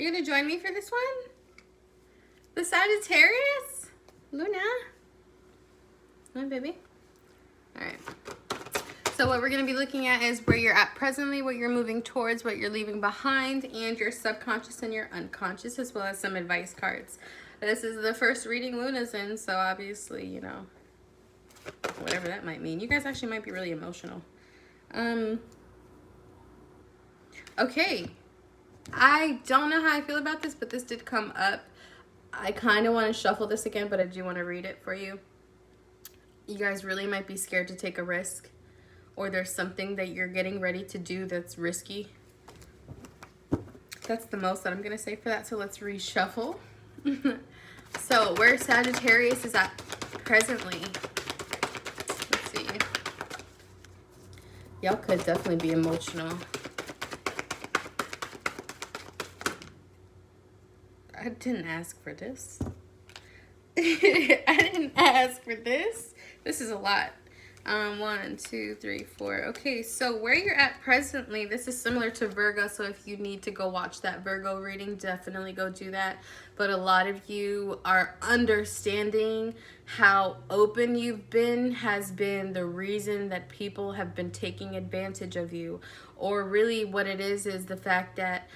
Are you going to join me for this one? The Sagittarius? Luna? Hi, baby. All right. So what we're going to be looking at is where you're at presently, what you're moving towards, what you're leaving behind, and your subconscious and your unconscious, as well as some advice cards. This is the first reading Luna's in, so obviously, you know, whatever that might mean. You guys actually might be really emotional. Okay. I don't know how I feel about this, but this did come up. I kind of want to shuffle this again, but I do want to read it for you. You guys really might be scared to take a risk, or there's something that you're getting ready to do that's risky. That's the most that I'm going to say for that, so let's reshuffle. So where Sagittarius is at presently, let's see. Y'all could definitely be emotional. I didn't ask for this. I didn't ask for this. This is a lot. 1, 2, 3, 4. Okay, so where you're at presently, this is similar to Virgo, so if you need to go watch that Virgo reading, definitely go do that. But a lot of you are understanding how open you've been has been the reason that people have been taking advantage of you. Or really what it is the fact that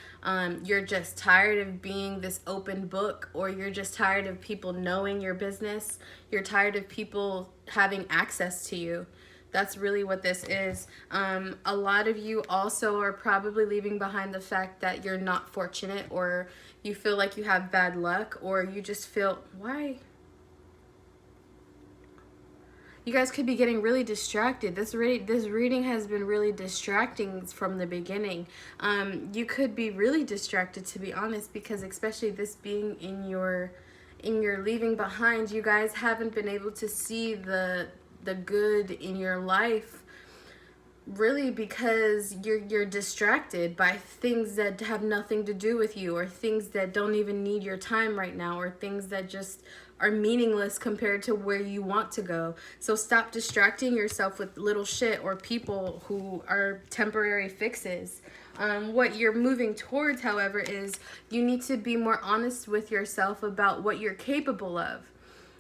you're just tired of being this open book, or you're just tired of people knowing your business. You're tired of people having access to you. That's really what this is. A lot of you also are probably leaving behind the fact that you're not fortunate, or you feel like you have bad luck, or you just feel, why? You guys could be getting really distracted. This reading has been really distracting from the beginning. You could be really distracted, to be honest, because especially this being in your leaving behind, you guys haven't been able to see the good in your life, really, because you're distracted by things that have nothing to do with you, or things that don't even need your time right now, or things that just are meaningless compared to where you want to go. So stop distracting yourself with little shit or people who are temporary fixes. What you're moving towards, however, is you need to be more honest with yourself about what you're capable of.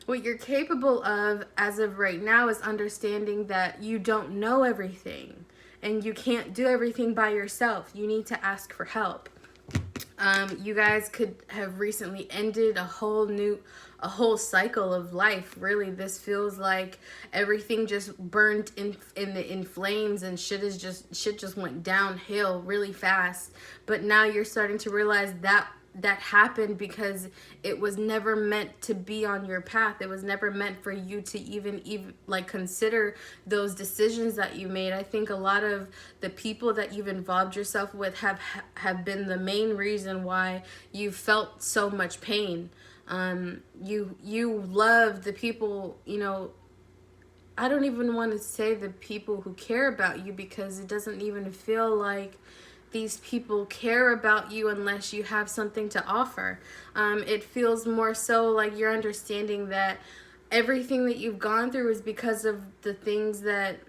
What you're capable of as of right now is understanding that you don't know everything, and you can't do everything by yourself. You need to ask for help. You guys could have recently ended a whole cycle of life. Really, this feels like everything just burned in flames, and shit just went downhill really fast. But now you're starting to realize that happened because it was never meant to be on your path. It was never meant for you to even like consider those decisions that you made. I think a lot of the people that you've involved yourself with have been the main reason why you felt so much pain. You love the people, you know, I don't even want to say the people who care about you, because it doesn't even feel like these people care about you unless you have something to offer. It feels more so like you're understanding that everything that you've gone through is because of the things that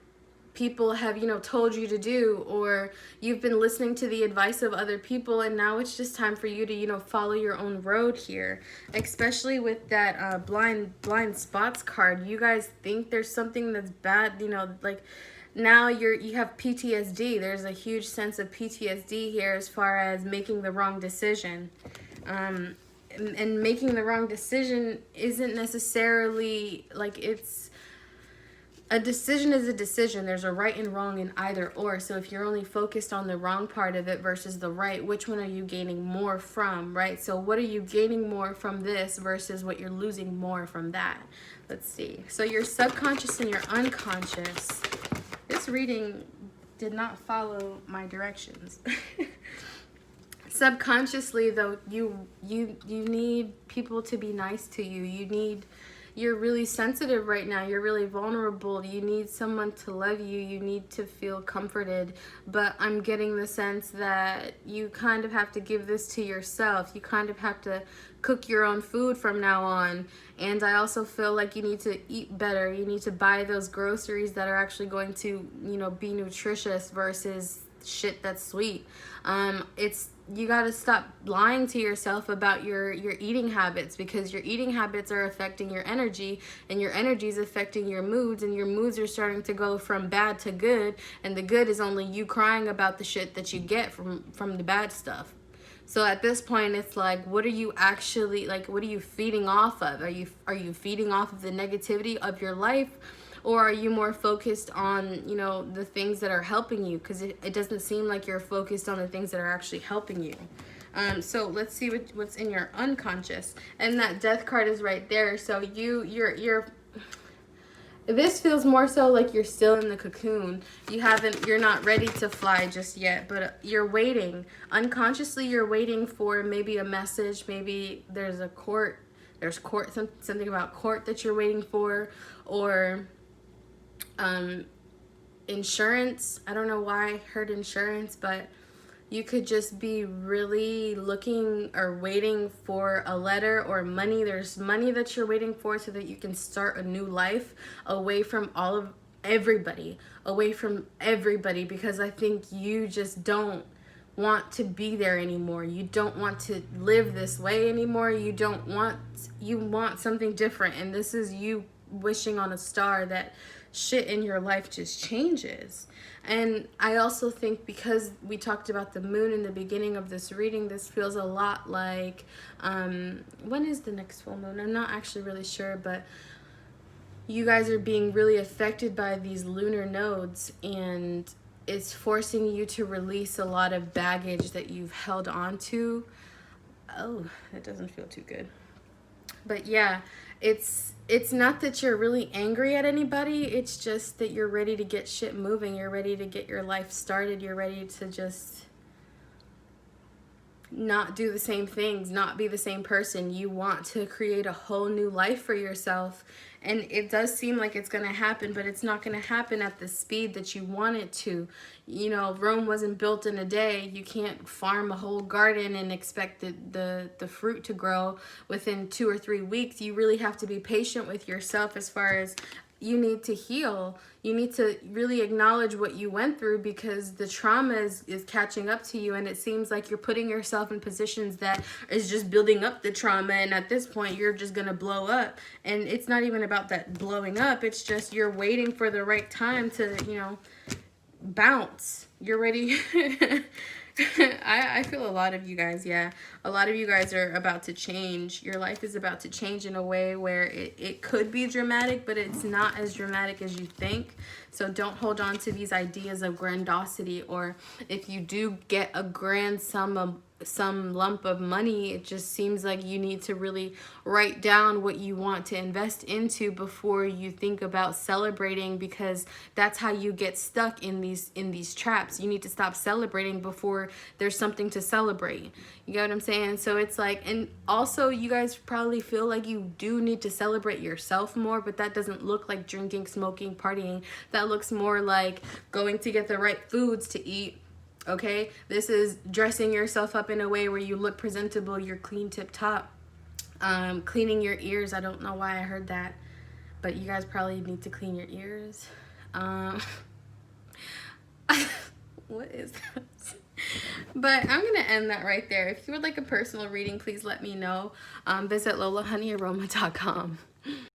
people have, you know, told you to do, or you've been listening to the advice of other people, and now it's just time for you to, you know, follow your own road here. Especially with that blind spots card, you guys think there's something that's bad, you know, like now you have PTSD. There's a huge sense of PTSD here as far as making the wrong decision. And making the wrong decision isn't necessarily like, it's a decision is a decision. There's a right and wrong in either or. So if you're only focused on the wrong part of it versus the right, which one are you gaining more from, right? So what are you gaining more from this versus what you're losing more from that? Let's see. So your subconscious and your unconscious. This reading did not follow my directions. Subconsciously, though, you need people to be nice to you. You're really sensitive right now. You're really vulnerable. You need someone to love you. You need to feel comforted. But I'm getting the sense that you kind of have to give this to yourself. You kind of have to cook your own food from now on. And I also feel like you need to eat better. You need to buy those groceries that are actually going to, you know, be nutritious versus shit that's sweet. you got to stop lying to yourself about your eating habits, because your eating habits are affecting your energy, and your energy is affecting your moods, and your moods are starting to go from bad to good, and the good is only you crying about the shit that you get from the bad stuff. So at this point, it's like, what are you actually, like, what are you feeding off of? Are you feeding off of the negativity of your life, or are you more focused on, you know, the things that are helping you? Because it doesn't seem like you're focused on the things that are actually helping you. So let's see what's in your unconscious, and that death card is right there. So you're this feels more so like you're still in the cocoon. You're not ready to fly just yet, but you're waiting. Unconsciously, you're waiting for maybe a message. Maybe there's something about court that you're waiting for, or insurance. I don't know why I heard insurance, but you could just be really looking or waiting for a letter or money. There's money that you're waiting for so that you can start a new life away from everybody, because I think you just don't want to be there anymore. You don't want to live this way anymore. You want something different, and this is you wishing on a star that shit in your life just changes. And I also think, because we talked about the moon in the beginning of this reading, this feels a lot like, when is the next full moon? I'm not actually really sure, but you guys are being really affected by these lunar nodes, and it's forcing you to release a lot of baggage that you've held on to. Oh, that doesn't feel too good. But yeah, it's not that you're really angry at anybody. It's just that you're ready to get shit moving. You're ready to get your life started. You're ready to just not do the same things, not be the same person. You want to create a whole new life for yourself. And it does seem like it's going to happen, but it's not going to happen at the speed that you want it to. You know, Rome wasn't built in a day. You can't farm a whole garden and expect the fruit to grow within 2 or 3 weeks. You really have to be patient with yourself, as far as you need to heal. You need to really acknowledge what you went through, because the trauma is catching up to you, and it seems like you're putting yourself in positions that is just building up the trauma, and at this point you're just gonna blow up. And it's not even about that blowing up, it's just you're waiting for the right time to, you know, bounce. You're ready. I feel a lot of you guys, yeah. A lot of you guys are about to change. Your life is about to change in a way where it could be dramatic, but it's not as dramatic as you think. So don't hold on to these ideas of grandiosity, or if you do get a grand some lump of money, it just seems like you need to really write down what you want to invest into before you think about celebrating, because that's how you get stuck in these traps. You need to stop celebrating before there's something to celebrate. You get what I'm saying? So it's like, and also you guys probably feel like you do need to celebrate yourself more, but that doesn't look like drinking, smoking, partying. That looks more like going to get the right foods to eat. Okay, this is dressing yourself up in a way where you look presentable, you're clean tip top. Cleaning your ears. I don't know why I heard that, but you guys probably need to clean your ears. What is this? But I'm gonna end that right there. If you would like a personal reading, please let me know. Visit lolahoneyaroma.com.